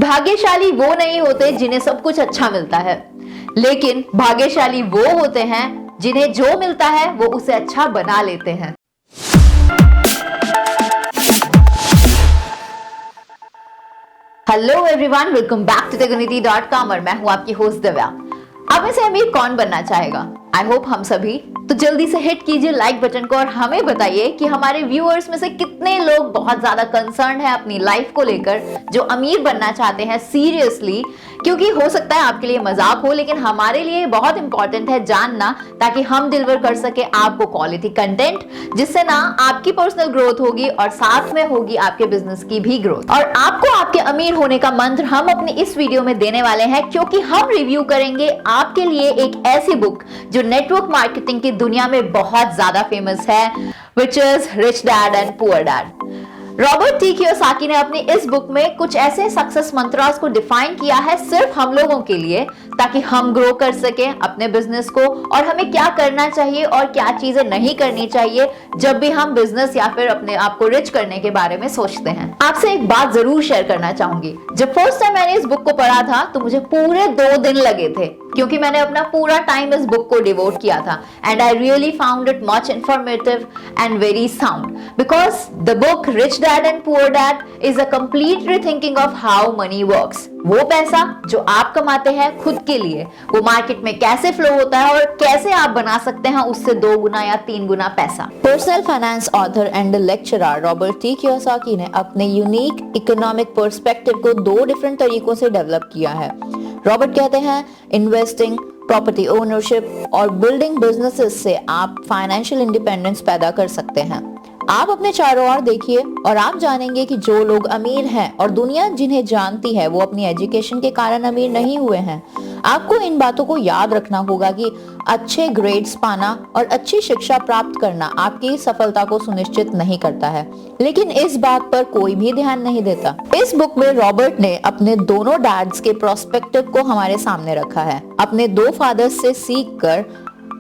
भाग्यशाली वो नहीं होते जिन्हें सब कुछ अच्छा मिलता है, लेकिन भाग्यशाली वो होते हैं जिन्हें जो मिलता है वो उसे अच्छा बना लेते हैं। Hello everyone, welcome back to theguniti.com और मैं हूं आपकी होस्ट दिव्या। अब में से अमीर कौन बनना चाहेगा? आई होप हम सभी। तो जल्दी से हिट कीजिए लाइक बटन को और हमें बताइए कि हमारे व्यूअर्स में से कितने लोग बहुत ज्यादा कंसर्न है अपनी लाइफ को लेकर, जो अमीर बनना चाहते हैं सीरियसली। क्योंकि हो सकता है आपके लिए मजाक हो, लेकिन हमारे लिए बहुत इंपॉर्टेंट है जानना, ताकि हम डिलीवर कर सके आपको क्वालिटी कंटेंट, जिससे ना आपकी पर्सनल ग्रोथ होगी और साथ में होगी आपके बिजनेस की भी ग्रोथ। और आपको आपके अमीर होने का मंत्र हम अपनी इस वीडियो में देने वाले हैं, क्योंकि हम रिव्यू करेंगे आपके लिए एक ऐसी बुक जो नेटवर्क मार्केटिंग की दुनिया में बहुत ज्यादा फेमस है, which is rich dad and poor dad. Robert T Kiyosaki ने अपनी इस बुक में कुछ ऐसे सक्सेस मंत्रास को डिफाइन किया है सिर्फ हम लोगों के लिए, ताकि हम ग्रो कर सके अपने बिजनेस को, और हमें क्या करना चाहिए और क्या चीजें नहीं करनी चाहिए जब भी हम बिजनेस या फिर अपने आप को रिच करने के बारे में सोचते हैं। आपसे एक बात जरूर शेयर करना चाहूंगी। जब फर्स्ट टाइम मैंने इस बुक को पढ़ा था तो मुझे पूरे 2 दिन लगे थे, क्योंकि मैंने अपना पूरा टाइम इस बुक को डिवोट किया था। And I really found it much informative and very sound, because the book rich dad and poor dad is a complete rethinking of how many works. वो पैसा जो आप कमाते हैं खुद के लिए, वो मार्केट में कैसे फ्लो होता है और कैसे आप बना सकते हैं उससे 2 गुना या 3 गुना पैसा। Personal finance author and lecturer Robert T Kiyosaki ने अपने यूनिक इकोनॉमिक पर्सपेक्टिव को 2 डिफरेंट तरीकों से डेवलप किया है। रॉबर्ट कहते हैं, इन्वेस्टिंग, प्रॉपर्टी ओनरशिप और बिल्डिंग बिजनेसेस से आप फाइनेंशियल इंडिपेंडेंस पैदा कर सकते हैं। आप अपने चारों ओर देखिए और आप जानेंगे कि जो लोग अमीर हैं और दुनिया जिन्हें जानती है, वो अपनी एजुकेशन के कारण अमीर नहीं हुए हैं। आपको इन बातों को याद रखना होगा कि अच्छे ग्रेड्स पाना और अच्छी शिक्षा प्राप्त करना आपकी सफलता को सुनिश्चित नहीं करता है, लेकिन इस बात पर कोई भी ध्यान नहीं देता। इस बुक में रॉबर्ट ने अपने दोनों डैड्स के प्रोस्पेक्टिव को हमारे सामने रखा है, अपने 2 फादर्स से सीख कर।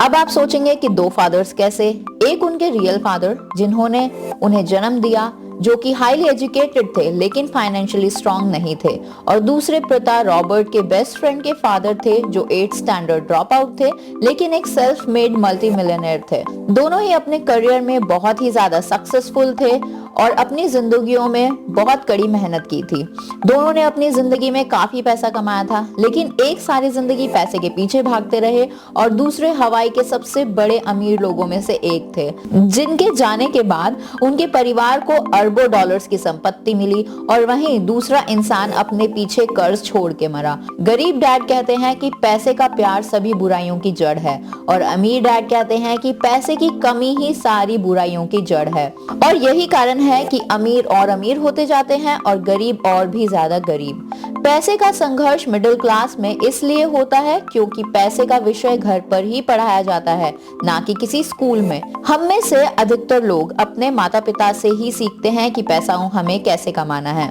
अब आप सोचेंगे कि 2 फादर्स कैसे? एक उनके रियल फादर जिन्होंने उन्हें जन्म दिया, जो कि हाईली एजुकेटेड थे लेकिन फाइनेंशियली स्ट्रांग नहीं थे, और दूसरे पिता रॉबर्ट के बेस्ट फ्रेंड के फादर थे, जो 8th स्टैंडर्ड ड्रॉप आउट थे लेकिन एक सेल्फ मेड मल्टी मिलियनेयर थे। दोनों ही अपने करियर में बहुत ही ज्यादा सक्सेसफुल थे और अपनी जिंदगियों में बहुत कड़ी मेहनत की थी। दोनों ने अपनी जिंदगी में काफी पैसा कमाया था, लेकिन एक सारी जिंदगी पैसे के पीछे भागते रहे, और दूसरे हवाई के सबसे बड़े अमीर लोगों में से एक थे, जिनके जाने के बाद उनके परिवार को अरबों डॉलर्स की संपत्ति मिली, और वहीं दूसरा इंसान अपने पीछे कर्ज छोड़ के मरा। गरीब डैड कहते हैं कि पैसे का प्यार सभी बुराइयों की जड़ है, और अमीर डैड कहते हैं कि पैसे की कमी ही सारी बुराइयों की जड़ है। और यही कारण है कि अमीर और अमीर होते जाते हैं और गरीब और भी ज्यादा गरीब। पैसे का संघर्ष मिडिल क्लास में इसलिए होता है क्योंकि पैसे का विषय घर पर ही पढ़ाया जाता है, ना कि किसी स्कूल में। हम में से अधिकतर लोग अपने माता पिता से ही सीखते हैं कि पैसा हमें कैसे कमाना है।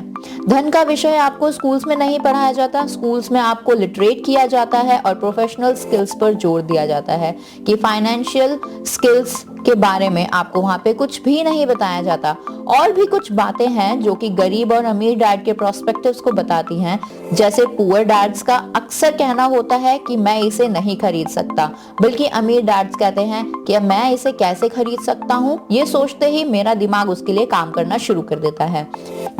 धन का विषय आपको स्कूल्स में नहीं पढ़ाया जाता। स्कूल्स में आपको लिटरेट किया जाता है और प्रोफेशनल स्किल्स पर जोर दिया जाता है, कि फाइनेंशियल स्किल्स के बारे में आपको वहाँ पे कुछ भी नहीं बताया जाता। और भी कुछ बातें हैं जो कि गरीब और अमीर डैड के प्रोस्पेक्टिव्स को बताती हैं, जैसे पुअर डैड्स का अक्सर कहना होता है कि मैं इसे नहीं खरीद सकता, बल्कि अमीर डैड्स कहते हैं कि मैं इसे कैसे खरीद सकता हूँ, ये सोचते ही मेरा दिमाग उसके लिए काम करना शुरू कर देता है।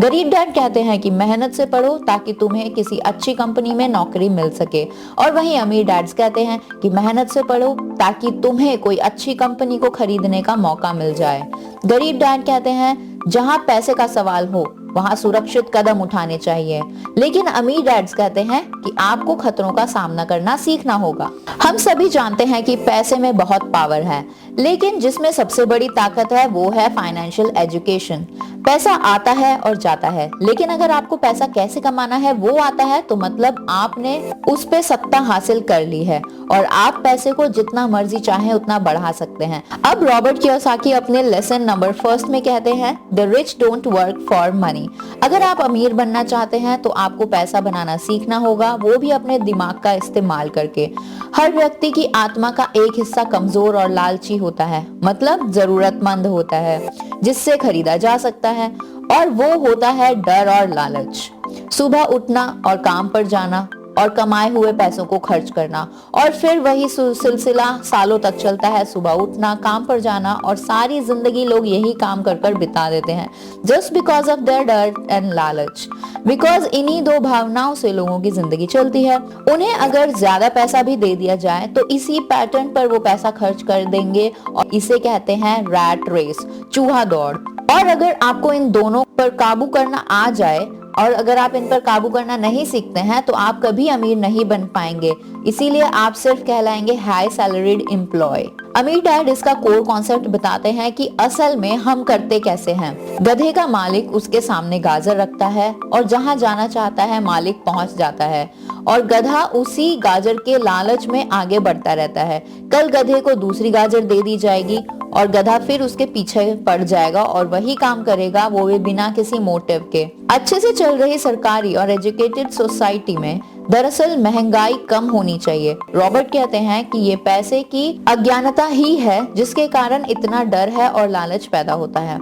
गरीब डैड कहते हैं कि मेहनत से पढ़ो ताकि तुम्हें किसी अच्छी कंपनी में नौकरी मिल सके, और वहीं अमीर डैड्स कहते हैं कि मेहनत से पढ़ो ताकि तुम्हें कोई अच्छी कंपनी को खरीदने का मौका मिल जाए। गरीब डैड कहते हैं जहां पैसे का सवाल हो वहां सुरक्षित कदम उठाने चाहिए, लेकिन अमीर डैड्स कहते हैं कि आपको खतरों का सामना करना सीखना होगा। हम सभी जानते हैं कि पैसे में बहुत पावर है, लेकिन जिसमें सबसे बड़ी ताकत है वो है फाइनेंशियल एजुकेशन। पैसा आता है और जाता है, लेकिन अगर आपको पैसा कैसे कमाना है वो आता है, तो मतलब आपने उस पे सत्ता हासिल कर ली है, और आप पैसे को जितना मर्जी चाहे उतना बढ़ा सकते हैं। अब रॉबर्ट कियोसाकी अपने लेसन नंबर 1 में कहते हैं, the rich don't work for money. अगर आप अमीर बनना चाहते हैं तो आपको पैसा बनाना सीखना होगा, वो भी अपने दिमाग का इस्तेमाल करके। हर व्यक्ति की आत्मा का एक हिस्सा कमजोर और लालची होता है, मतलब जरूरतमंद होता है, जिससे खरीदा जा सकता है, और वो होता है डर और लालच। सुबह उठना और काम पर जाना और कमाए हुए पैसों को खर्च करना, और फिर वही सिलसिला सालों तक चलता है। सुबह उठना, काम पर जाना और सारी जिंदगी लोग यही काम कर कर बिता देते हैं, जस्ट बिकॉज ऑफ देयर डर एंड लालच। बिकॉज इन्हीं दो भावनाओं से लोगों की जिंदगी चलती है। उन्हें अगर ज्यादा पैसा भी दे दिया जाए तो इसी पैटर्न पर वो पैसा खर्च कर देंगे, और इसे कहते हैं रैट रेस, चूहा दौड़। और अगर आपको इन दोनों पर काबू करना आ जाए और अगर आप इन पर काबू करना नहीं सीखते हैं तो आप कभी अमीर नहीं बन पाएंगे। इसीलिए आप सिर्फ कहलाएंगे हाई सैलरीड एम्प्लॉय। अमीर डैड इसका कोर कॉन्सेप्ट बताते हैं कि असल में हम करते कैसे हैं। गधे का मालिक उसके सामने गाजर रखता है और जहां जाना चाहता है मालिक पहुंच जाता है, और गधा उसी गाजर के लालच में आगे बढ़ता रहता है। कल गधे को दूसरी गाजर दे दी जाएगी और गधा फिर उसके पीछे पड़ जाएगा और वही काम करेगा, वो भी बिना किसी मोटिव के। अच्छे से चल रही सरकारी और एजुकेटेड सोसाइटी में दरअसल महंगाई कम होनी चाहिए। रॉबर्ट कहते हैं कि ये पैसे की अज्ञानता ही है जिसके कारण इतना डर है और लालच पैदा होता है।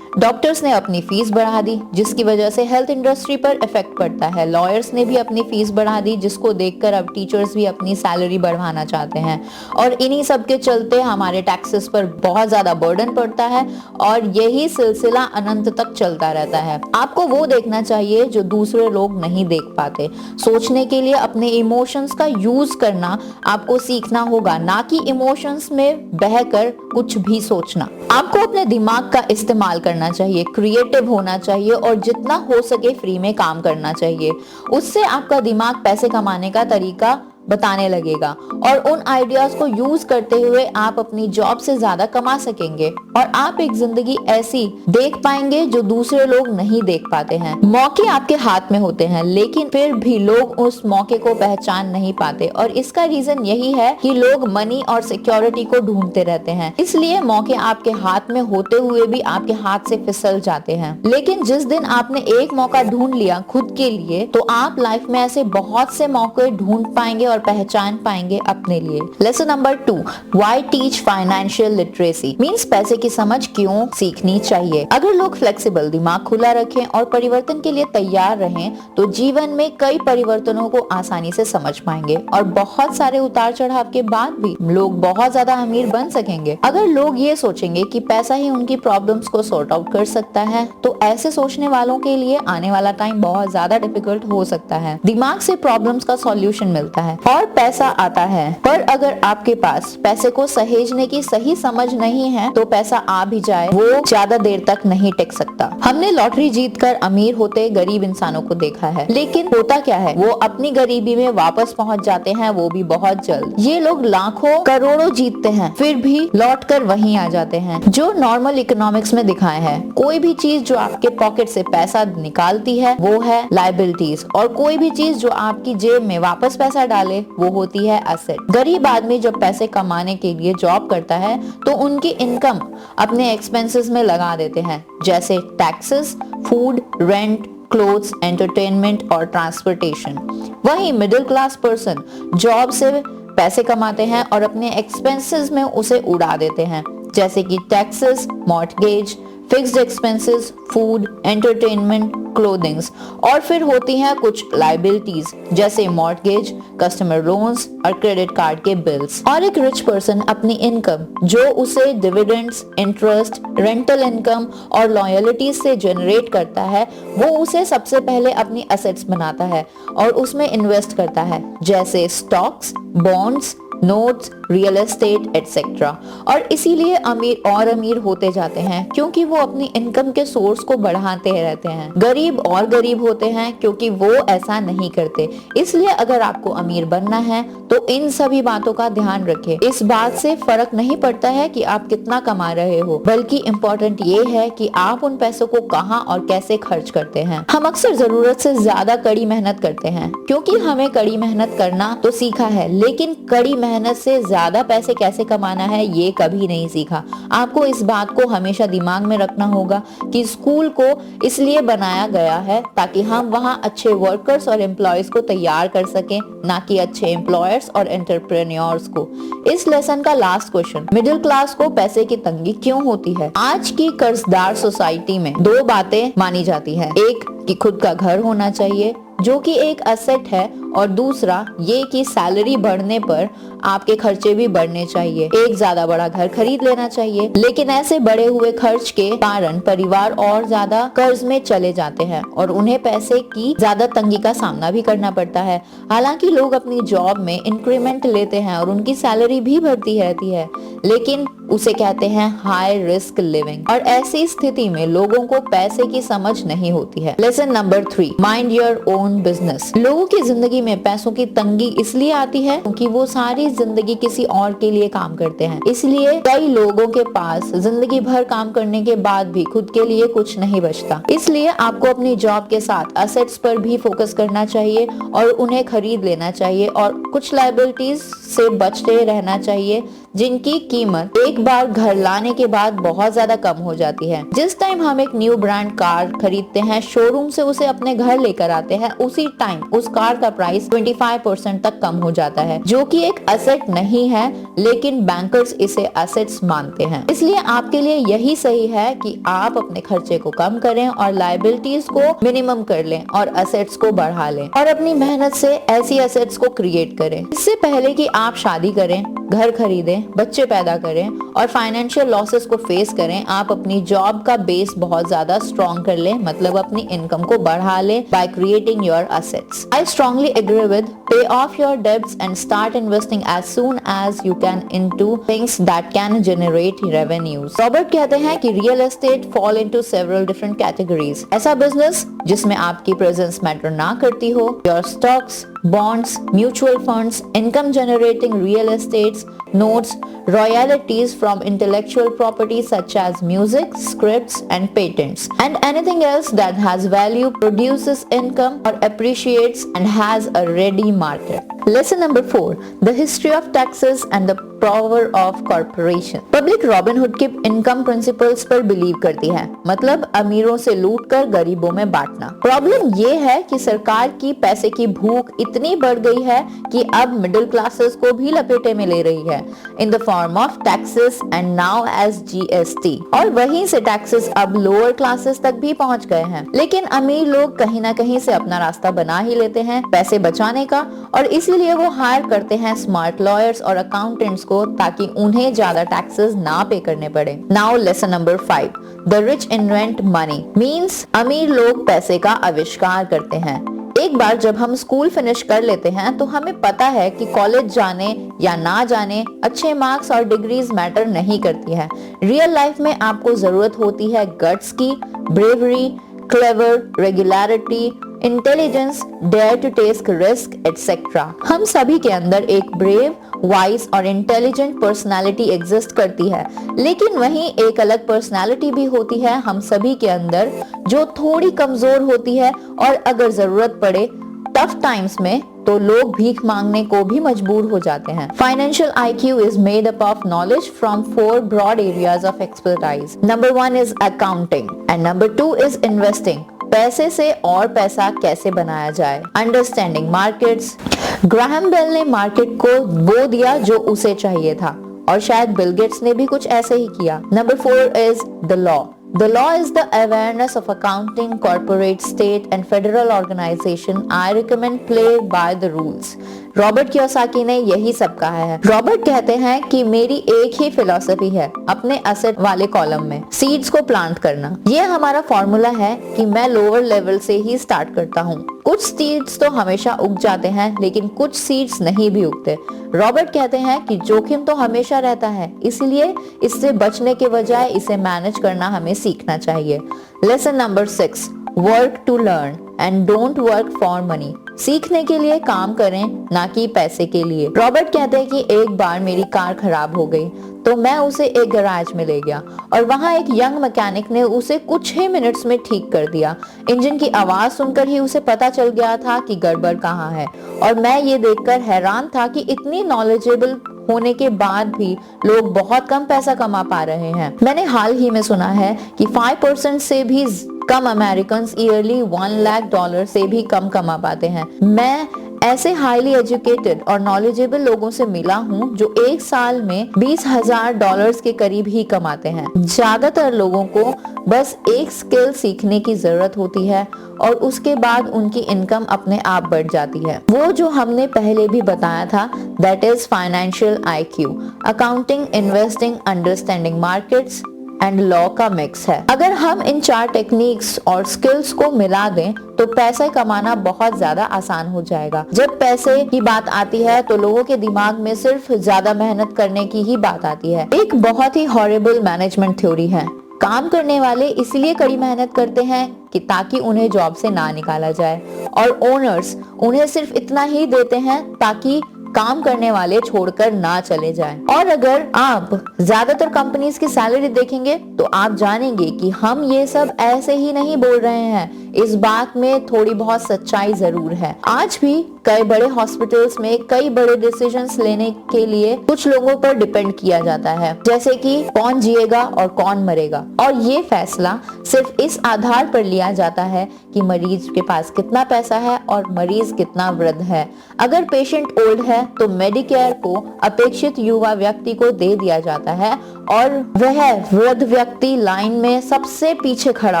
डॉक्टर्स ने अपनी फीस बढ़ा दी जिसकी वजह से हेल्थ इंडस्ट्री पर इफेक्ट पड़ता है। लॉयर्स ने भी अपनी फीस बढ़ा दी जिसको देखकर अब टीचर्स भी अपनी सैलरी बढ़वाना चाहते हैं, और इन्हीं सब के चलते हमारे टैक्सेस पर बहुत ज्यादा बर्डन पड़ता है और यही सिलसिला अनंत तक चलता रहता है। आपको वो देखना चाहिए जो दूसरे लोग नहीं देख पाते। सोचने के लिए अपने इमोशंस का यूज करना आपको सीखना होगा, ना कि इमोशंस में बहकर कुछ भी सोचना। आपको अपने दिमाग का इस्तेमाल करना चाहिए, क्रिएटिव होना चाहिए और जितना हो सके फ्री में काम करना चाहिए। उससे आपका दिमाग पैसे कमाने का तरीका बताने लगेगा और उन आइडियाज को यूज करते हुए आप अपनी जॉब से ज्यादा कमा सकेंगे और आप एक जिंदगी ऐसी देख पाएंगे जो दूसरे लोग नहीं देख पाते हैं। मौके आपके हाथ में होते हैं लेकिन फिर भी लोग उस मौके को पहचान नहीं पाते, और इसका रीजन यही है कि लोग मनी और सिक्योरिटी को ढूंढते रहते हैं। इसलिए मौके आपके हाथ में होते हुए भी आपके हाथ से फिसल जाते हैं। लेकिन जिस दिन आपने एक मौका ढूंढ लिया खुद के लिए, तो आप लाइफ में ऐसे बहुत से मौके ढूंढ पाएंगे और पहचान पाएंगे अपने लिए। Lesson number 2, why teach financial literacy means पैसे की समझ क्यों सीखनी चाहिए। अगर लोग फ्लेक्सिबल, दिमाग खुला रखें और परिवर्तन के लिए तैयार रहें तो जीवन में कई परिवर्तनों को आसानी से समझ पाएंगे और बहुत सारे उतार चढ़ाव के बाद भी लोग बहुत ज्यादा अमीर बन सकेंगे। अगर लोग ये सोचेंगे कि पैसा ही उनकी प्रॉब्लम्स को सॉर्ट आउट कर सकता है तो ऐसे सोचने वालों के लिए आने वाला टाइम बहुत ज्यादा डिफिकल्ट हो सकता है। दिमाग से प्रॉब्लम्स का सॉल्यूशन मिलता है और पैसा आता है, पर अगर आपके पास पैसे को सहेजने की सही समझ नहीं है तो पैसा आ भी जाए वो ज्यादा देर तक नहीं टिक सकता। हमने लॉटरी जीतकर अमीर होते गरीब इंसानों को देखा है, लेकिन होता क्या है, वो अपनी गरीबी में वापस पहुंच जाते हैं, वो भी बहुत जल्द। ये लोग लाखों करोड़ों जीतते हैं फिर भी लौट कर वहीं आ जाते हैं। जो नॉर्मल इकोनॉमिक्स में दिखाए हैं, कोई भी चीज जो आपके पॉकेट से पैसा निकालती है वो है लायबिलिटीज, और कोई भी चीज जो आपकी जेब में वापस पैसा डाले वो होती है एसेट। गरीब आदमी जब पैसे कमाने के लिए जॉब करता है तो उनकी इनकम अपने एक्सपेंसेस में लगा देते हैं, जैसे taxes, food, rent, clothes, entertainment और ट्रांसपोर्टेशन। वहीं मिडिल क्लास पर्सन जॉब से पैसे कमाते हैं और अपने एक्सपेंसेस में उसे उड़ा देते हैं, जैसे कि taxes, mortgage, fixed expenses, food, entertainment, clothings, और फिर होती हैं कुछ लायबिलिटीज जैसे मॉर्टगेज, कस्टमर लोन्स और क्रेडिट कार्ड के बिल्स। और एक रिच पर्सन अपनी इनकम जो उसे डिविडेंड्स, इंटरेस्ट, रेंटल इनकम और लॉयल्टीज से जनरेट करता है वो उसे सबसे पहले अपनी एसेट्स बनाता है और उसमें इन्वेस्ट करता है, जैसे stocks, bonds, notes, real estate etcetera. और इसीलिए अमीर और अमीर होते जाते हैं क्योंकि वो अपनी इनकम के सोर्स को बढ़ाते रहते हैं। गरीब और गरीब होते हैं क्योंकि वो ऐसा नहीं करते। इसलिए अगर आपको अमीर बनना है तो इन सभी बातों का ध्यान रखें। इस बात से फर्क नहीं पड़ता है कि आप कितना कमा रहे हो, बल्कि इम्पोर्टेंट ये है कि आप उन पैसों को कहाँ और कैसे खर्च करते हैं। हम अक्सर जरूरत से ज्यादा कड़ी मेहनत करते हैं क्योंकि हमें कड़ी मेहनत करना तो सीखा है, लेकिन कड़ी मेहनत से ज्यादा पैसे कैसे कमाना है ये कभी नहीं सीखा। आपको इस बात को हमेशा दिमाग में रखना होगा कि स्कूल को इसलिए बनाया गया है ताकि हम वहाँ अच्छे वर्कर्स और एम्प्लॉयज को तैयार कर सकें, ना कि अच्छे एम्प्लॉयर्स और एंटरप्रेन्योर्स को। इस लेसन का लास्ट क्वेश्चन, मिडिल क्लास को पैसे की तंगी क्यों होती है? आज की कर्जदार सोसाइटी में दो बातें मानी जाती है, एक कि खुद का घर होना चाहिए जो कि एक असेट है, और दूसरा ये कि सैलरी बढ़ने पर आपके खर्चे भी बढ़ने चाहिए, एक ज्यादा बड़ा घर खरीद लेना चाहिए। लेकिन ऐसे बढ़े हुए खर्च के कारण परिवार और ज्यादा कर्ज में चले जाते हैं और उन्हें पैसे की ज्यादा तंगी का सामना भी करना पड़ता है। हालांकि लोग अपनी जॉब में इंक्रीमेंट लेते हैं और उनकी सैलरी भी बढ़ती रहती है, लेकिन उसे कहते हैं हाई रिस्क लिविंग, और ऐसी स्थिति में लोगों को पैसे की समझ नहीं होती है। Lesson number 3, mind your own business. लोगों की जिंदगी में पैसों की तंगी इसलिए आती है क्योंकि वो सारी जिंदगी किसी और के लिए काम करते हैं। इसलिए कई लोगों के पास जिंदगी भर काम करने के बाद भी खुद के लिए कुछ नहीं बचता। इसलिए आपको अपनी जॉब के साथ असेट्स पर भी फोकस करना चाहिए और उन्हें खरीद लेना चाहिए, और कुछ लायबिलिटीज से बचते रहना चाहिए जिनकी कीमत एक बार घर लाने के बाद बहुत ज्यादा कम हो जाती है। जिस टाइम हम एक न्यू ब्रांड कार खरीदते हैं, शोरूम से उसे अपने घर लेकर आते हैं, उसी टाइम उस कार का प्राइस 25% तक कम हो जाता है, जो कि एक असेट नहीं है, लेकिन बैंकर्स इसे असेट्स मानते हैं। इसलिए आपके लिए यही सही है कि आप अपने खर्चे को कम करें और लायबिलिटीज को मिनिमम कर लें और असेट्स को बढ़ा लें, और अपनी मेहनत से ऐसी असेट्स को क्रिएट करें। इससे पहले कि आप शादी करें, घर खरीदें, बच्चे पैदा करें और फाइनेंशियल लॉसेस को फेस करें, आप अपनी जॉब का बेस बहुत ज्यादा स्ट्रॉन्ग कर लें, मतलब अपनी इनकम को बढ़ा लें by creating your assets. I strongly agree with pay off your debts and start investing as soon as you can into things that can generate revenues. Robert कहते हैं कि real estate fall into several different categories. ऐसा business जिसमें आपकी presence matter ना करती हो, your stocks, bonds, mutual funds, income generating real estates, notes, royalties from intellectual property such as music, scripts and patents, and anything else that has value, produces income or appreciates and has a ready market. Lesson number 4, the history of taxes and the power of corporation. Public Robin Hood के income principles पर believe करती है, मतलब अमीरों से लूटकर गरीबों में बांटना। प्रॉब्लम ये है कि सरकार की पैसे की भूख इतनी बढ़ गई है कि अब मिडिल क्लासेस को भी लपेटे में ले रही है in the form of taxes and now as GST, और वहीं से टैक्सेस अब लोअर क्लासेस तक भी पहुंच गए हैं। लेकिन अमीर लोग कहीं ना कहीं से अपना रास्ता बना ही लेते हैं पैसे बचाने का, और इसीलिए वो हायर करते हैं स्मार्ट लॉयर्स और अकाउंटेंट्स को ताकि उन्हें ज्यादा टैक्सेस ना पे करने पड़े। Now lesson number 5, the rich invent money, means अमीर लोग पैसे का आविष्कार करते हैं। एक बार जब हम स्कूल फिनिश कर लेते हैं तो हमें पता है कि कॉलेज जाने या ना जाने अच्छे मार्क्स और डिग्रीज मैटर नहीं करती है। रियल लाइफ में आपको जरूरत होती है गट्स की, bravery, clever, regularity, intelligence, dare to take risk etcetera. हम सभी के अंदर एक ब्रेव, वाइज और इंटेलिजेंट पर्सनालिटी एग्जिस्ट करती है, लेकिन वहीं एक अलग पर्सनालिटी भी होती है हम सभी के अंदर जो थोड़ी कमजोर होती है, और अगर जरूरत पड़े टफ टाइम्स में तो लोग भीख मांगने को भी मजबूर हो जाते हैं। Financial IQ is made up of knowledge from 4 broad areas of expertise. Number 1 is accounting and number 2 is investing. पैसे से और पैसा कैसे बनाया जाए, अंडरस्टैंडिंग मार्केट्स। ग्राहम बेल ने मार्केट को वो दिया जो उसे चाहिए था, और शायद बिल गेट्स ने भी कुछ ऐसे ही किया। Number 4 is the law. The law is the awareness of accounting, corporate, state and federal organization. I recommend play by the rules. Robert Kiyosaki ने यही सब कहा है। रॉबर्ट कहते हैं कि मेरी एक ही फिलॉसफी है अपने असेट वाले कॉलम में सीड्स को प्लांट करना। ये हमारा फॉर्मूला है कि मैं लोअर लेवल से ही स्टार्ट करता हूँ। कुछ सीड्स तो हमेशा उग जाते हैं, लेकिन कुछ सीड्स नहीं भी उगते। रॉबर्ट कहते हैं कि जोखिम तो हमेशा रहता है, इसलिए इससे बचने के बजाय इसे मैनेज करना हमें सीखना चाहिए। Lesson number 6, work to learn and don't work for money. सीखने के लिए काम करें, ना कि पैसे के लिए। रॉबर्ट कहते हैं कि एक बार मेरी कार खराब हो गई तो मैं उसे एक गैराज में ले गया और वहां एक यंग मैकेनिक ने उसे कुछ ही मिनट्स में ठीक कर दिया। इंजन की आवाज सुनकर ही उसे पता चल गया था कि गड़बड़ कहाँ है, और मैं ये देखकर हैरान था कि इतनी नॉलेजेबल होने के बाद भी लोग बहुत कम पैसा कमा पा रहे हैं। मैंने हाल ही में सुना है कि 5% से भी कम अमेरिकन ईयरली $1 लाख से भी कम कमा पाते हैं। मैं ऐसे हाईली एजुकेटेड और नॉलेजेबल लोगों से मिला हूँ जो एक साल में $20,000 के करीब ही कमाते हैं। ज्यादातर लोगों को बस एक स्किल सीखने की जरूरत होती है और उसके बाद उनकी इनकम अपने आप बढ़ जाती है। वो जो हमने पहले भी बताया था, that is financial IQ, accounting, investing, understanding markets and law का मिक्स है। अगर हम इन 4 टेक्निक्स और स्किल्स को मिला दें तो पैसे कमाना बहुत ज्यादा आसान हो जाएगा। जब पैसे की बात आती है तो लोगों के दिमाग में सिर्फ ज्यादा मेहनत करने की ही बात आती है। एक बहुत ही हॉरिबल मैनेजमेंट थ्योरी है। काम करने वाले इसलिए कड़ी मेहनत करते हैं कि ताकि उन्हें जॉब से ना निकाला जाए, और ओनर्स उन्हें सिर्फ इतना ही देते हैं ताकि काम करने वाले छोड़कर ना चले जाएं। और अगर आप ज्यादातर कंपनीज की सैलरी देखेंगे तो आप जानेंगे कि हम ये सब ऐसे ही नहीं बोल रहे हैं, इस बात में थोड़ी बहुत सच्चाई जरूर है। आज भी कई बड़े हॉस्पिटल्स में कई बड़े डिसीजंस लेने के लिए कुछ लोगों पर डिपेंड किया जाता है, जैसे कि कौन जिएगा और कौन मरेगा, और ये फैसला सिर्फ इस आधार पर लिया जाता है कि मरीज के पास कितना पैसा है और मरीज कितना वृद्ध है। अगर पेशेंट ओल्ड है तो मेडिकेयर को अपेक्षित युवा व्यक्ति को दे दिया जाता है और वह वृद्ध व्यक्ति लाइन में सबसे पीछे खड़ा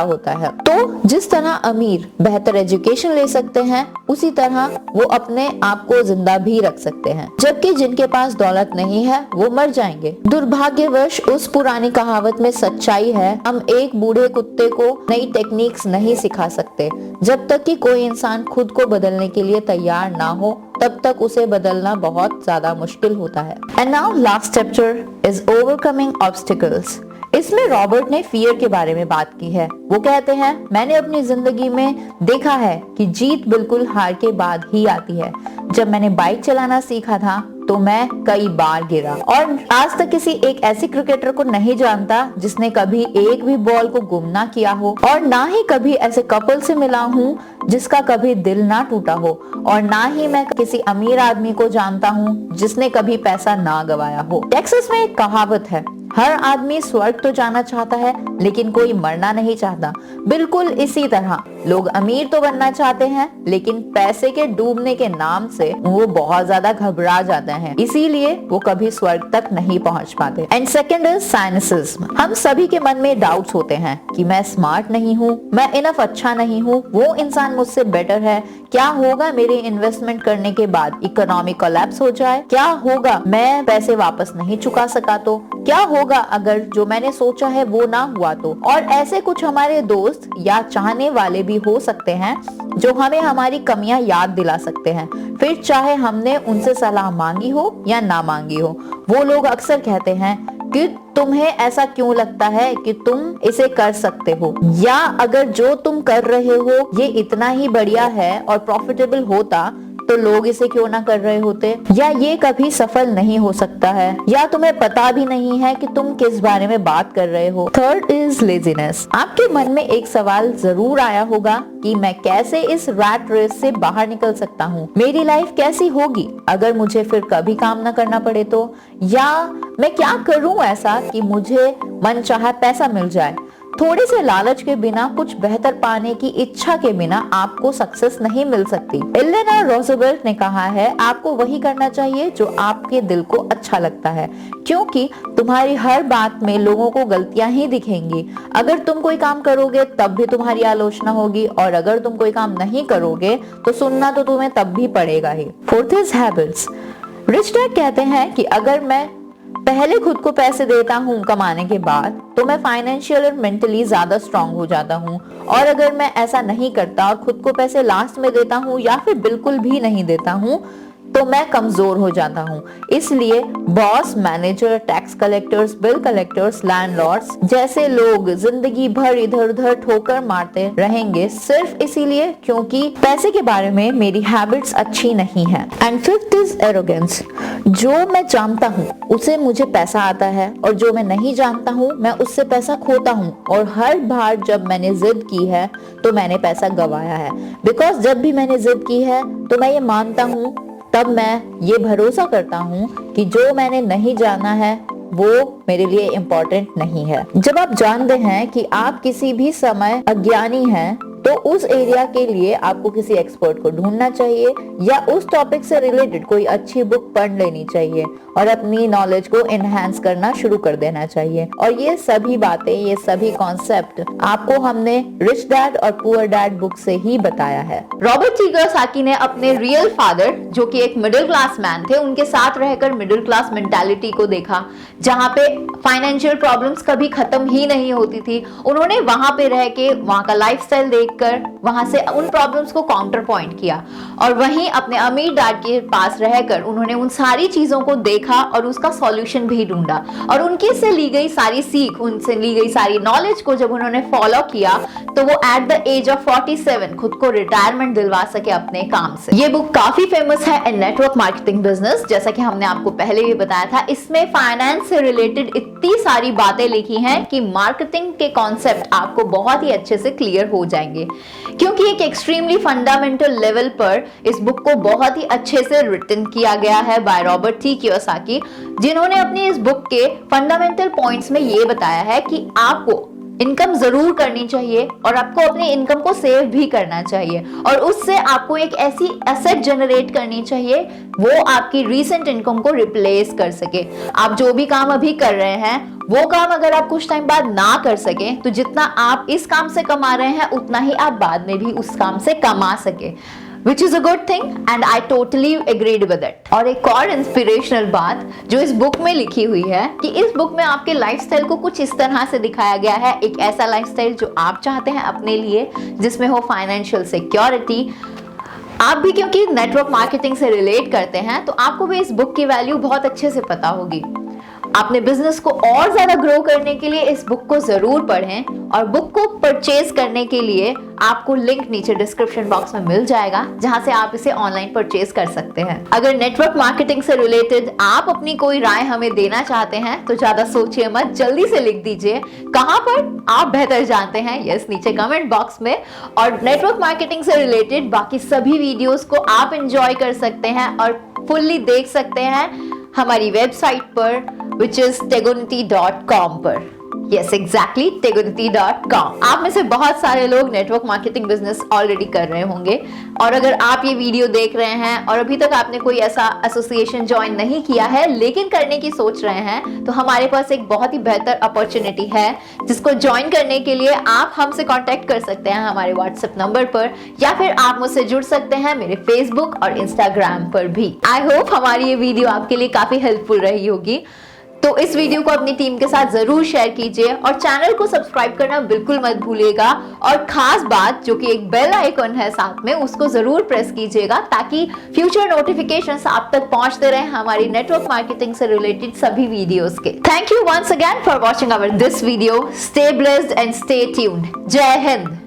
होता है। तो जिस तरह अमीर बेहतर एजुकेशन ले सकते हैं, उसी तरह वो अपने आप को जिंदा भी रख सकते हैं, जबकि जिनके पास दौलत नहीं है वो मर जाएंगे। दुर्भाग्यवश उस पुरानी कहावत में सच्चाई है, हम एक बूढ़े कुत्ते को नई टेक्निक्स नहीं सिखा सकते। जब तक कि कोई इंसान खुद को बदलने के लिए तैयार ना हो, तब तक उसे बदलना बहुत ज्यादा मुश्किल होता है। And now last chapter is overcoming obstacles. इसमें रॉबर्ट ने फियर के बारे में बात की है। वो कहते हैं, मैंने अपनी जिंदगी में देखा है कि जीत बिल्कुल हार के बाद ही आती है। जब मैंने बाइक चलाना सीखा था तो मैं कई बार गिरा, और आज तक किसी एक ऐसे क्रिकेटर को नहीं जानता जिसने कभी एक भी बॉल को गुम ना किया हो, और ना ही कभी ऐसे कपल से मिला हूँ जिसका कभी दिल ना टूटा हो, और ना ही मैं किसी अमीर आदमी को जानता हूँ जिसने कभी पैसा ना गवाया हो। टेक्सास में एक कहावत है, हर आदमी स्वर्ग तो जाना चाहता है लेकिन कोई मरना नहीं चाहता। बिल्कुल इसी तरह लोग अमीर तो बनना चाहते हैं लेकिन पैसे के डूबने के नाम से वो बहुत ज्यादा घबरा जाते हैं, इसीलिए वो कभी स्वर्ग तक नहीं पहुंच पाते। And second is cynicism. हम सभी के मन में डाउट्स होते हैं कि मैं स्मार्ट नहीं हूँ, मैं इनफ अच्छा नहीं हूँ, वो इंसान मुझसे बेटर है, क्या होगा मेरे इन्वेस्टमेंट करने के बाद इकोनॉमिक कोलैप्स हो जाए, क्या होगा मैं पैसे वापस नहीं चुका सका तो, क्या होगा अगर जो मैंने सोचा है वो ना हुआ तो। और ऐसे कुछ हमारे दोस्त या चाहने वाले भी हो सकते हैं जो हमें हमारी कमियां याद दिला सकते हैं, फिर चाहे हमने उनसे सलाह मांगी हो या ना मांगी हो। वो लोग अक्सर कहते हैं कि तुम्हें ऐसा क्यों लगता है कि तुम इसे कर सकते हो, या अगर जो तुम कर रहे हो ये इतना ही बढ़िया है और प्रॉफिटेबल होता तो लोग इसे क्यों ना कर रहे होते, या ये कभी सफल नहीं हो सकता है, या तुम्हें पता भी नहीं है कि तुम किस बारे में बात कर रहे हो। Third is laziness. आपके मन में एक सवाल जरूर आया होगा कि मैं कैसे इस रैट रेस से बाहर निकल सकता हूँ, मेरी लाइफ कैसी होगी अगर मुझे फिर कभी काम ना करना पड़े तो, या मैं क्या करूँ ऐसा कि मुझे मनचाहा पैसा मिल जाए। थोड़े से लालच के बिना, कुछ बेहतर पाने की इच्छा के बिना आपको सक्सेस नहीं मिल सकती। एलेना रोजवेल्ट ने कहा है, आपको वही करना चाहिए जो आपके दिल को अच्छा लगता है, क्योंकि तुम्हारी हर बात में लोगों को गलतियां ही दिखेंगी। अगर तुम कोई काम करोगे तब भी तुम्हारी आलोचना होगी, और अगर तुम कोई काम नहीं करोगे तो सुनना तो तुम्हें तब भी पड़ेगा ही। Fourth is habits. Rich dad कहते हैं कि अगर मैं पहले खुद को पैसे देता हूँ कमाने के बाद तो मैं फाइनेंशियल और मेंटली ज्यादा स्ट्रांग हो जाता हूँ, और अगर मैं ऐसा नहीं करता और खुद को पैसे लास्ट में देता हूँ या फिर बिल्कुल भी नहीं देता हूँ तो मैं कमजोर हो जाता हूँ। इसलिए boss, manager, tax collectors, bill collectors, landlords जैसे लोग जिंदगी भर इधर उधर ठोकर मारते रहेंगे सिर्फ इसीलिए क्योंकि पैसे के बारे में मेरी हैबिट्स अच्छी नहीं है। And fifth is arrogance. जो मैं जानता हूँ उसे मुझे पैसा आता है, और जो मैं नहीं जानता हूँ मैं उससे पैसा खोता हूँ, और हर बार जब मैंने जिद की है तो मैंने पैसा गवाया है। बिकॉज जब भी मैंने जिद की है तो मैं ये मानता हूँ, तब मैं ये भरोसा करता हूँ कि जो मैंने नहीं जाना है वो मेरे लिए इम्पोर्टेंट नहीं है। जब आप जानते हैं कि आप किसी भी समय अज्ञानी हैं तो उस एरिया के लिए आपको किसी एक्सपर्ट को ढूंढना चाहिए या उस टॉपिक से रिलेटेड कोई अच्छी बुक पढ़ लेनी चाहिए और अपनी नॉलेज को एनहांस करना शुरू कर देना चाहिए। और ये सभी बातें, ये सभी कॉन्सेप्ट आपको हमने रिच डैड और पुअर डैड बुक से ही बताया है। रॉबर्ट टी कियोसाकी ने अपने रियल फादर, जो कि एक मिडिल क्लास मैन थे, उनके साथ रहकर मिडिल क्लास मेंटालिटी को देखा, जहां पे फाइनेंशियल प्रॉब्लम्स कभी खत्म ही नहीं होती थी। उन्होंने वहां पे रह के वहां का लाइफस्टाइल देखकर वहां से उन प्रॉब्लम्स को काउंटर पॉइंट किया और वहीं अपने अमीर डैड के पास रहकर उन्होंने उन सारी चीजों को देखा और उसका सॉल्यूशन भी ढूंढा। और उनकी से ली गई सारी सीख, उनसे ली गई सारी नॉलेज को जब उन्होंने फॉलो किया तो वो एट द एज ऑफ 47 खुद को रिटायरमेंट दिलवा सके अपने काम से। ये बुक काफी फेमस है इन नेटवर्क मार्केटिंग बिजनेस, जैसा कि हमने आपको पहले भी बताया था। इसमें फाइनेंस से रिलेटेड इतनी सारी बातें लिखी हैं कि मार्केटिंग के कॉन्सेप्ट आपको बहुत ही अच्छे से क्लियर हो जाएंगे, क्योंकि एक एक्सट्रीमली फंडामेंटल लेवल पर इस बुक को बहुत ही अच्छे से रिटन किया गया है बाय रॉबर्ट टी कियोसाकी, जिन्होंने अपनी इस बुक के फंडामेंटल पॉइंट्स में ये बताया है कि आपको इनकम जरूर करनी चाहिए और आपको अपनी इनकम को सेव भी करना चाहिए और उससे आपको एक ऐसी एसेट जनरेट करनी चाहिए वो आपकी रीसेंट इनकम को रिप्लेस कर सके। आप जो भी काम अभी कर रहे हैं वो काम अगर आप कुछ टाइम बाद ना कर सके तो जितना आप इस काम से कमा रहे हैं उतना ही आप बाद में भी उस काम से कमा सके, which is a good thing and I totally agreed with it। और एक और इंस्पिरेशनल बात जो इस बुक में लिखी हुई है कि इस बुक में आपके लाइफस्टाइल को कुछ इस तरह से दिखाया गया है, एक ऐसा लाइफस्टाइल जो आप चाहते हैं अपने लिए, जिसमें हो फाइनेंशियल सिक्योरिटी। आप भी क्योंकि नेटवर्क मार्केटिंग से रिलेट करते हैं तो आपको भी इस बुक की वैल्यू बहुत अच्छे से पता होगी। अपने बिजनेस को और ज्यादा ग्रो करने के लिए इस बुक को जरूर पढ़ें और बुक को परचेज करने के लिए आपको लिंक नीचे डिस्क्रिप्शन बॉक्स में मिल जाएगा, जहां से आप इसे ऑनलाइन परचेज कर सकते हैं। अगर नेटवर्क मार्केटिंग से रिलेटेड आप अपनी कोई राय हमें देना चाहते हैं तो ज्यादा सोचिए मत, जल्दी से लिख दीजिए कहां पर आप बेहतर जानते हैं, यस नीचे कमेंट बॉक्स में। और नेटवर्क मार्केटिंग से रिलेटेड बाकी सभी वीडियोस को आप एंजॉय कर सकते हैं और फुल्ली देख सकते हैं हमारी वेबसाइट पर which is tegonity.com पर। Yes, exactly, tegonity.com। आप में से बहुत सारे लोग नेटवर्क मार्केटिंग बिजनेस ऑलरेडी कर रहे होंगे और अगर आप ये वीडियो देख रहे हैं और अभी तक आपने कोई ऐसा एसोसिएशन ज्वाइन नहीं किया है लेकिन करने की सोच रहे हैं तो हमारे पास एक बहुत ही बेहतर अपॉर्चुनिटी है जिसको ज्वाइन करने के लिए आप हमसे कांटेक्ट कर सकते हैं हमारे व्हाट्सएप नंबर पर, या फिर आप मुझसे जुड़ सकते हैं मेरे फेसबुक और इंस्टाग्राम पर भी। आई होप हमारी ये वीडियो आपके लिए काफी हेल्पफुल रही होगी, तो इस वीडियो को अपनी टीम के साथ जरूर शेयर कीजिए और चैनल को सब्सक्राइब करना बिल्कुल मत भूलिएगा। और खास बात जो कि एक बेल आइकन है साथ में, उसको जरूर प्रेस कीजिएगा ताकि फ्यूचर नोटिफिकेशंस आप तक पहुंचते रहे हमारी नेटवर्क मार्केटिंग से रिलेटेड सभी वीडियोस के। Thank you once again for watching our this video. Stay blessed and stay tuned. जय हिंद।